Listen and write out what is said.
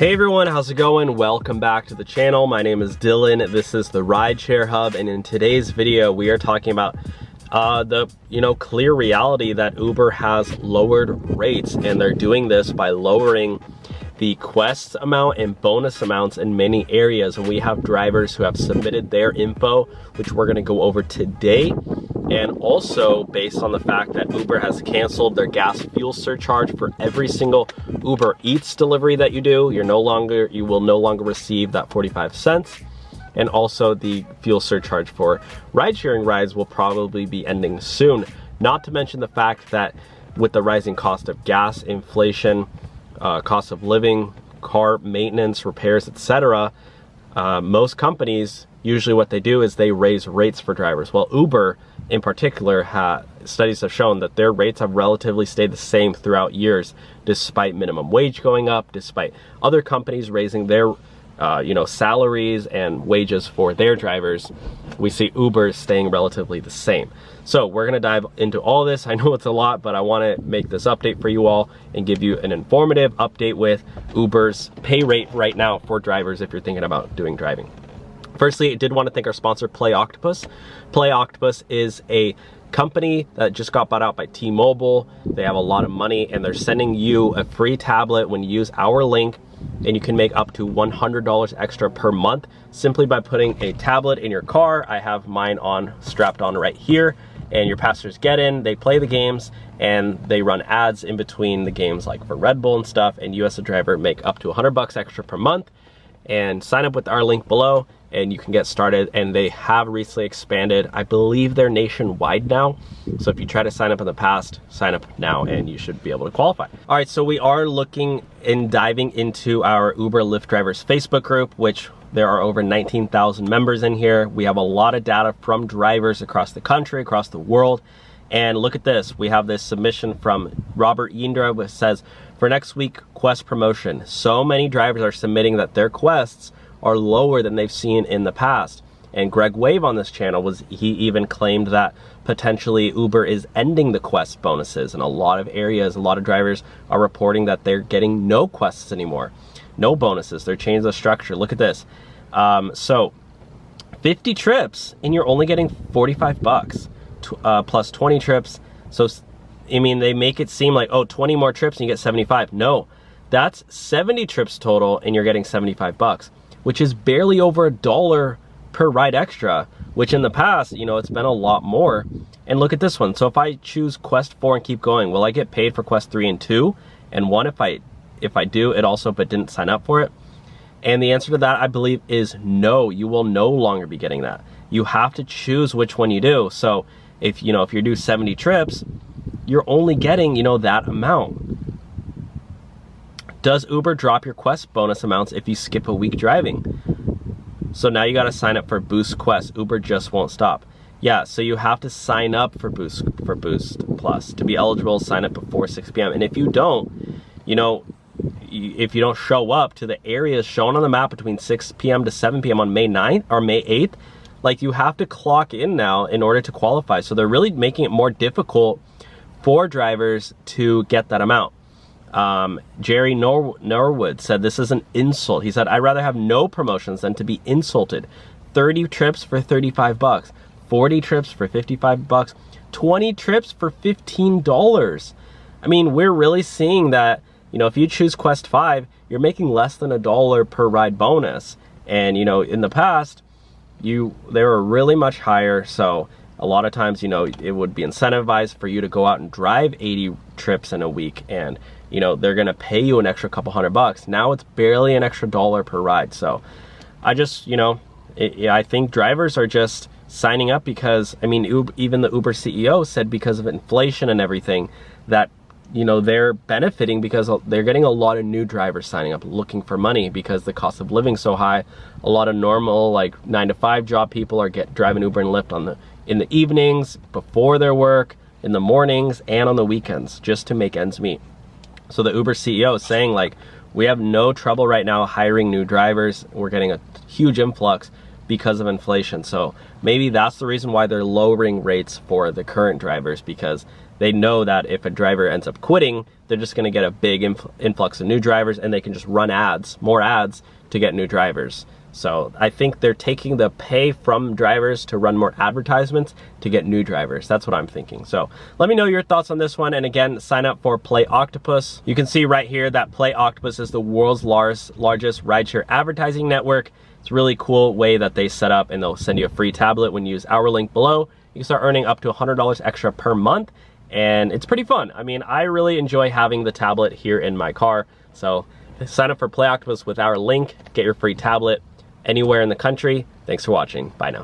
Hey everyone, how's it going? Welcome back to the channel. My name is Dylan. This is the Rideshare Hub, and in today's video, we are talking about the clear reality that Uber has lowered rates, and they're doing this by lowering the Quest amount and bonus amounts in many areas. And we have drivers who have submitted their info, which we're gonna go over today. And also based on the fact that Uber has canceled their gas fuel surcharge for every single Uber Eats delivery that you do, you will no longer receive that 45 cents. And also the fuel surcharge for ride sharing rides will probably be ending soon. Not to mention the fact that with the rising cost of gas, inflation, cost of living, car maintenance, repairs, etc., most companies, usually what they do is they raise rates for drivers. Well, Uber in particular, studies have shown that their rates have relatively stayed the same throughout years, despite minimum wage going up, despite other companies raising their salaries and wages for their drivers. We see Uber staying relatively the same. So we're gonna dive into all this. I know it's a lot, but I wanna make this update for you all and give you an informative update with Uber's pay rate right now for drivers if you're thinking about doing driving. Firstly, I did want to thank our sponsor, Play Octopus. Play Octopus is a company that just got bought out by T-Mobile. They have a lot of money and they're sending you a free tablet when you use our link, and you can make up to $100 extra per month simply by putting a tablet in your car. I have mine strapped on right here, and your passengers get in, they play the games, and they run ads in between the games like for Red Bull and stuff, and you as a driver make up to $100 extra per month. And sign up with our link below and you can get started. And they have recently expanded. I believe they're nationwide now. So if you try to sign up in the past, sign up now and you should be able to qualify. All right, so we are looking and diving into our Uber Lyft drivers Facebook group, which there are over 19,000 members in here. We have a lot of data from drivers across the country, across the world. And look at this, we have this submission from Robert Indra, which says, for next week Quest promotion, so many drivers are submitting that their Quests are lower than they've seen in the past. And Greg Wave on this channel, he even claimed that potentially Uber is ending the Quest bonuses. In a lot of areas, a lot of drivers are reporting that they're getting no Quests anymore, no bonuses. They're changing the structure. Look at this. So 50 trips and you're only getting 45 bucks. Plus 20 trips. So I mean, they make it seem like, oh, 20 more trips and you get 75. No, that's 70 trips total and you're getting 75 bucks, which is barely over $1 per ride extra, which in the past, it's been a lot more. And look at this one. So if I choose Quest 4 and keep going, will I get paid for Quest 3 and 2 and 1 if I do it also but didn't sign up for it? And the answer to that, I believe, is no. You will no longer be getting that. You have to choose which one you do. So if you do 70 trips, you're only getting that amount. Does Uber drop your Quest bonus amounts if you skip a week driving? So now you got to sign up for Boost Quest. Uber just won't stop. Yeah, so you have to sign up for Boost Plus to be eligible. Sign up before 6 p.m. and if you don't, if you don't show up to the areas shown on the map between 6 p.m. to 7 p.m. on May 9th or May 8th, like, you have to clock in now in order to qualify. So they're really making it more difficult for drivers to get that amount. Jerry Norwood said this is an insult. He said, I'd rather have no promotions than to be insulted. 30 trips for 35 bucks, 40 trips for 55 bucks, 20 trips for $15. I mean, we're really seeing that, if you choose Quest 5, you're making less than $1 per ride bonus. And, in the past, they were really much higher. So a lot of times, it would be incentivized for you to go out and drive 80 trips in a week, and they're gonna pay you an extra couple $100. Now it's barely an extra $1 per ride. So I just, I think drivers are just signing up because, I mean, even the Uber CEO said because of inflation and everything that they're benefiting because they're getting a lot of new drivers signing up looking for money because the cost of living so high. A lot of normal 9-to-5 job people are driving Uber and Lyft in the evenings, before their work, in the mornings, and on the weekends just to make ends meet. So the Uber CEO is saying we have no trouble right now hiring new drivers. We're getting a huge influx because of inflation. So maybe that's the reason why they're lowering rates for the current drivers, because they know that if a driver ends up quitting, they're just gonna get a big influx of new drivers, and they can just run ads, more ads, to get new drivers. So I think they're taking the pay from drivers to run more advertisements to get new drivers. That's what I'm thinking. So let me know your thoughts on this one. And again, sign up for Play Octopus. You can see right here that Play Octopus is the world's largest rideshare advertising network. It's a really cool way that they set up, and they'll send you a free tablet when you use our link below. You can start earning up to $100 extra per month, and it's pretty fun. I mean, I really enjoy having the tablet here in my car. So sign up for Play Octopus with our link, get your free tablet anywhere in the country. Thanks for watching. Bye now.